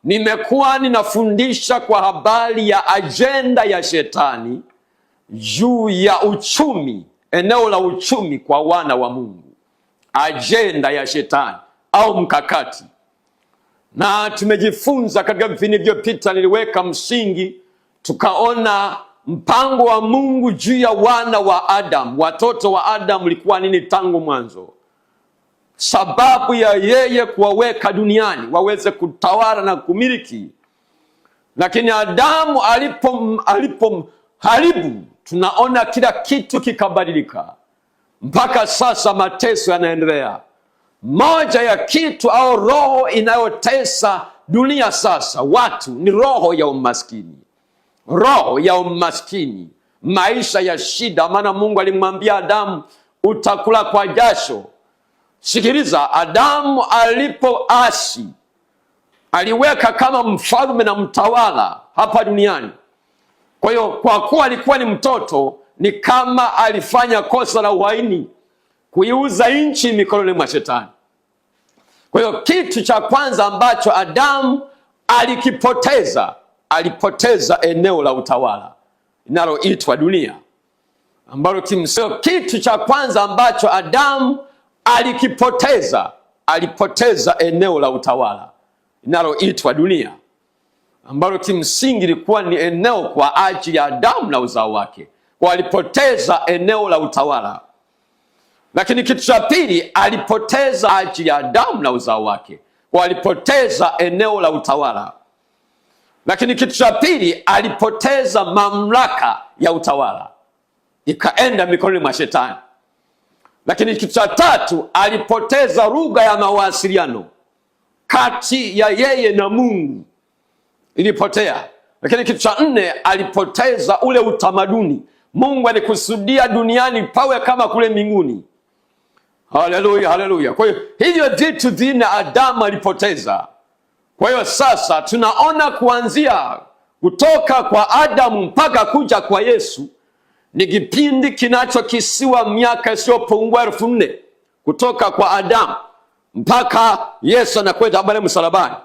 nimekuwa ninafundisha kwa habari ya ajenda ya shetani juu ya uchumi, eneo la uchumi kwa wana wa Mungu. Ajenda ya shetani au mkakati. Na tumejifunza katika vipindi vilivyopita, niliweka msingi, tukaona mpango wa Mungu juu ya wana wa Adam, watoto wa Adam ulikuwa nini tangu mwanzo. Sababu ya yeye kuwaweka duniani waweze kutawala na kumiliki. Lakini Adamu alipoharibu, tunaona kila kitu kikabadilika. Mpaka sasa mateso yanaendelea. Moja ya kitu au roho inayotesa dunia sasa watu ni roho ya umaskini. Roho ya umaskini, maisha ya shida. Maana Mungu alimwambia Adamu, utakula kwa jasho. Sikiliza, Adamu alipoasi, aliweka kama mfalme na mtawala hapa duniani. Kwa hiyo kwa kuwa alikuwa ni mtoto, ni kama alifanya kosa la uhaini, kuiuza nchi mikononi mwa shetani. Kwa hiyo kitu cha kwanza ambacho Adamu alipoteza eneo la utawala linaloitwa dunia, ambalo kimsingi kitu cha kwanza ambacho Adamu alipoteza eneo la utawala linaloitwa dunia, ambalo kimsingi lilikuwa ni eneo kwa ajili ya Adamu na uzao wake. Kwa alipoteza eneo la utawala. Lakini kitu cha pili, alipoteza ajili ya Adamu na uzao wake. Kwa alipoteza eneo la utawala. Lakini kitu cha pili, alipoteza mamlaka ya utawala, ikaenda mikononi mwa shetani. Lakini kitu cha tatu, alipoteza lugha ya mawasiliano kati ya yeye na Mungu, ilipotea. Lakini kitu cha nne, alipoteza ule utamaduni. Mungu alikusudia duniani pawe kama kule mbinguni. Haleluya, haleluya. Kwa hiyo hivyo vitu vinne Adamu alipoteza. Kwa hiyo sasa tunaona kuanzia kutoka kwa Adamu mpaka kuja kwa Yesu ni kipindi kinachokisiwa miaka isiyopungua 1400, kutoka kwa Adamu mpaka Yesu anakwenda pale msalabani.